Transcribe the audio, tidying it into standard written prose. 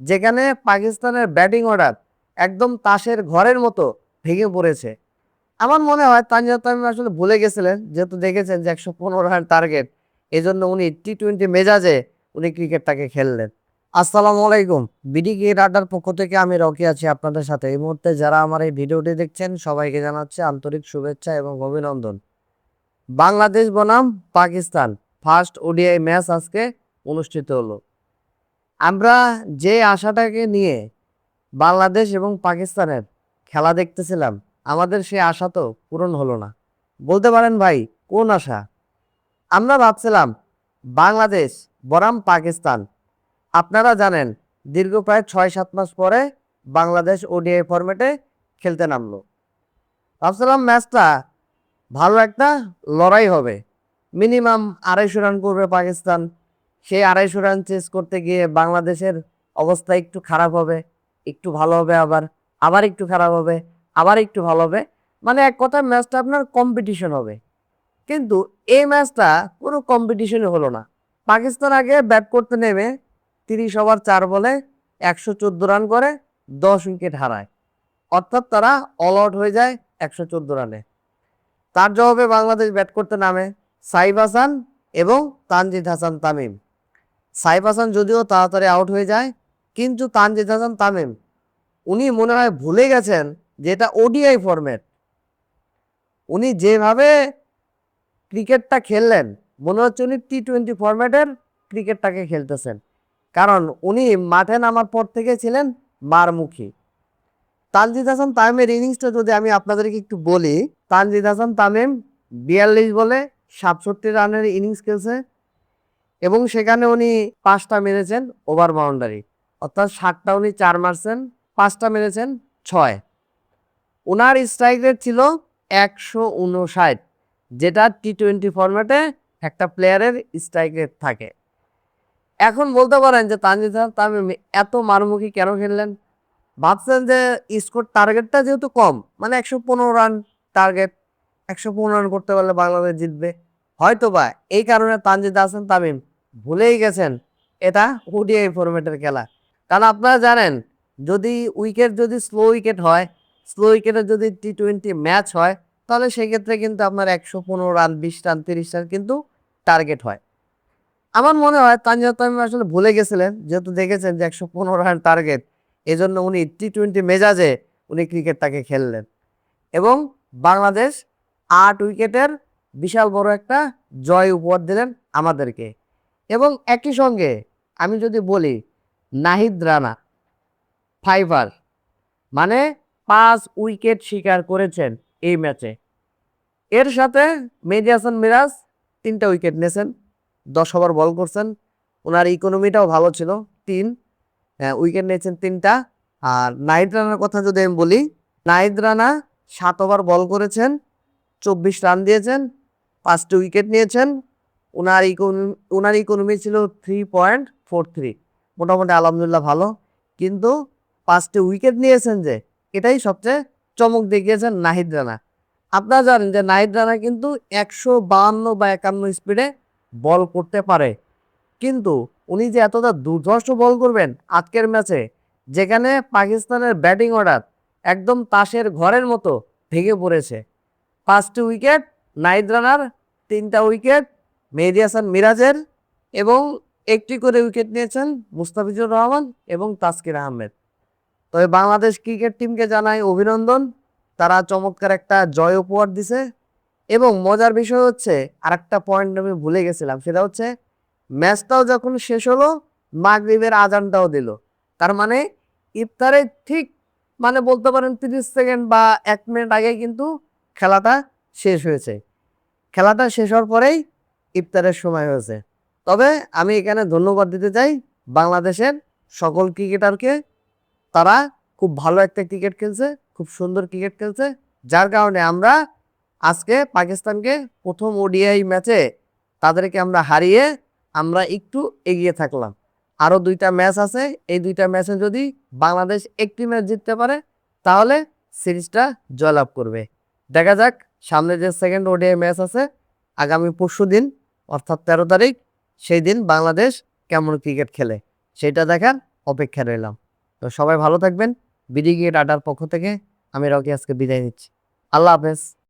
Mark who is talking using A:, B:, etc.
A: যেখানে পাকিস্তানের batting order একদম তাসের ঘরের মতো ভেঙে পড়েছে। আমার মনে হয় তানজিদ তামিম আসলে ভুলে গেছিলেন, যেহেতু দেখেছেন যে 115 রান টার্গেট, এজন্য উনি টি-20 মেজাজে উনি ক্রিকেটটাকে খেললেন। আসসালামু আলাইকুম। বিডি ক্রিকেট আড্ডার পক্ষ থেকে আমি রকি আছি আপনাদের সাথে। এই মুহূর্তে যারা আমার এই ভিডিওটি দেখছেন সবাইকে জানাচ্ছি আন্তরিক শুভেচ্ছা এবং অভিনন্দন। বাংলাদেশ বনাম পাকিস্তান ফার্স্ট ওডিআই ম্যাচ আজকে অনুষ্ঠিত হলো। আমরা যে আশাটাকে নিয়ে বাংলাদেশ এবং পাকিস্তানের খেলা দেখতেছিলাম, আমাদের সেই আশা তো পূরণ হলো না। বলতে পারেন ভাই, কোন আশা? আমরা ভাবছিলাম বাংলাদেশ বনাম পাকিস্তান। আপনারা জানেন দীর্ঘ প্রায় 6-7 মাস পরে বাংলাদেশ ওডিআই ফরম্যাটে খেলতে নামলো। ভাবছিলাম ম্যাচটা ভালো একটা লড়াই হবে। মিনিমাম 250 রান করবে পাকিস্তান। সেই 250 রান চেস করতে গিয়ে বাংলাদেশের অবস্থা একটু খারাপ হবে, একটু ভালো হবে, আবার আবার একটু খারাপ হবে, আবার একটু ভালো হবে। মানে এক কথায় ম্যাচটা আপনার কম্পিটিশন হবে। কিন্তু এই ম্যাচটা কোনো কম্পিটিশনই হলো না। পাকিস্তান আগে ব্যাট করতে নেমে 30 ওভার 4 বলে 114 রান করে 10 উইকেট হারায়। অর্থাৎ তারা অল আউট হয়ে যায় 114 রানে। তার জবাবে বাংলাদেশ ব্যাট করতে নামে সাইফ হাসান এবং তানজিদ হাসান তামিম। সাইফ হাসান যদিও তাড়াতাড়ি আউট হয়ে যায়, কিন্তু তানজিদ হাসান তামিম উনি মনে হয় ভুলে গেছেন যে এটা ওডিআই ফরম্যাট। উনি যেভাবে ক্রিকেটটা খেললেন, মনে হচ্ছে উনি টি-20 ফরম্যাটের ক্রিকেটটাকে খেলতেছেন। কারণ উনি মাঠে নামার পর থেকে ছিলেন মারমুখী। তানজিদ হাসান তামিমের ইনিংসটা যদি আমি আপনাদেরকে একটু বলি, তানজিদ হাসান তামিম 42 বলে 67 রানের ইনিংস খেলছে এবং সেখানে উনি 5টা মেরেছেন ওভার বাউন্ডারি, অর্থাৎ 7টা উনি 4 মারছেন, 5টা মেরেছেন 6। ওনার স্ট্রাইক রেট ছিল 159, যেটা টি-20 ফরম্যাটে একটা প্লেয়ারের স্ট্রাইক রেট থাকে। এখন বলতে পারেন যে তানজিদ হাসান তামিম এত মারমুখী কেন খেললেন? ভাবছেন যে স্কোর টার্গেটটা যেহেতু কম, মানে 115 রান টার্গেট, 115 রান করতে পারলে বাংলাদেশ জিতবে, হয়তো বা এই কারণে তানজিদ হাসান তামিম ভুলেই গেছেন এটা ওডিআই ফরম্যাটের খেলা। কারণ আপনারা জানেন, যদি স্লো উইকেট হয়, স্লো উইকেটে যদি টি-20 ম্যাচ হয়, তাহলে সেক্ষেত্রে কিন্তু আপনার 115 রান, 20 রান, 30 রান কিন্তু টার্গেট হয়। আমার মনে হয় তানজিদ তামিম আসলে ভুলে গেছিলেন, যেহেতু দেখেছেন যে 115 রান টার্গেট, এজন্য উনি টি-20 মেজাজে উনি ক্রিকেটটাকে খেললেন এবং বাংলাদেশ 8 উইকেটের বিশাল বড় একটা জয় উপহার দিলেন আমাদেরকে। এবং একই সঙ্গে আমি যদি বলি, নাহিদ রানা ফাইভার, মানে 5 উইকেট শিকার করেছেন এই ম্যাচে। এর সাথে মেহেদী হাসান মিরাজ 3টা উইকেট নিয়েছেন, 10 ওভার বল করছেন। ওনার ইকোনমিটাও ভালো ছিল, 3 উইকেট নিয়েছেন 3টা। আর নাহিদ রানার কথা যদি আমি বলি, নাহিদ রানা 7 ওভার বল করেছেন, 24 রান দিয়েছেন, 5টি উইকেট নিয়েছেন। ওনার ইকোনমি ছিল 3.43, মোটামুটি আলহামদুলিল্লাহ ভালো। কিন্তু 5টি উইকেট নিয়েছেন, যে এটাই সবচেয়ে চমক দেখিয়েছেন নাহিদ রানা। আপনারা জানেন যে নাহিদ রানা কিন্তু 152 বা 51 স্পিডে বল করতে পারে, কিন্তু উনি যে এতটা দুর্ধর্ষ বল করবেন আজকের ম্যাচে, যেখানে পাকিস্তানের ব্যাটিং অর্ডার একদম তাসের ঘরের মতো ভেঙে পড়েছে। 5টি উইকেট নাহিদ রানার, 3টা উইকেট মেহেদী হাসান মিরাজের এবং 1টি করে উইকেট নিয়েছেন মুস্তাফিজুর রহমান এবং তাসকিন আহমেদ। তবে বাংলাদেশ ক্রিকেট টিমকে জানাই অভিনন্দন, তারা চমৎকার একটা জয় উপহার দিছে। এবং মজার বিষয় হচ্ছে, আরেকটা পয়েন্ট আমি ভুলে গেছিলাম, সেটা হচ্ছে ম্যাচটাও যখন শেষ হলো, মাগরিবের আজানটাও দিল। তার মানে ইফতারের ঠিক, মানে বলতে পারেন 30 সেকেন্ড বা 1 মিনিট আগে কিন্তু খেলাটা শেষ হয়েছে। খেলাটা শেষ হওয়ার পরেই ইফতারের সময় হয়েছে। তবে আমি এখানে ধন্যবাদ দিতে চাই বাংলাদেশের সকল ক্রিকেটারকে। তারা খুব ভালো একটা ক্রিকেট খেলছে, খুব সুন্দর ক্রিকেট খেলছে, যার কারণে আমরা আজকে পাকিস্তানকে প্রথম ওডিআই ম্যাচে তাদেরকে আমরা হারিয়ে আমরা একটু এগিয়ে থাকলাম। আরও 2টা ম্যাচ আছে, এই 2টা ম্যাচে যদি বাংলাদেশ একটি ম্যাচ জিততে পারে, তাহলে সিরিজটা জয়লাভ করবে। দেখা যাক সামনে যে সেকেন্ড ওডিআই ম্যাচ আছে আগামী পরশুদিন, অর্থাৎ 13 তারিখ, সেই দিন বাংলাদেশ কেমন ক্রিকেট খেলে সেটা দেখার অপেক্ষা রইলাম। তো সবাই ভালো থাকবেন। বিডি ক্রিকেট আড্ডার পক্ষ থেকে আমি রকি আজকে বিদায় নিচ্ছি। আল্লাহ হাফেজ।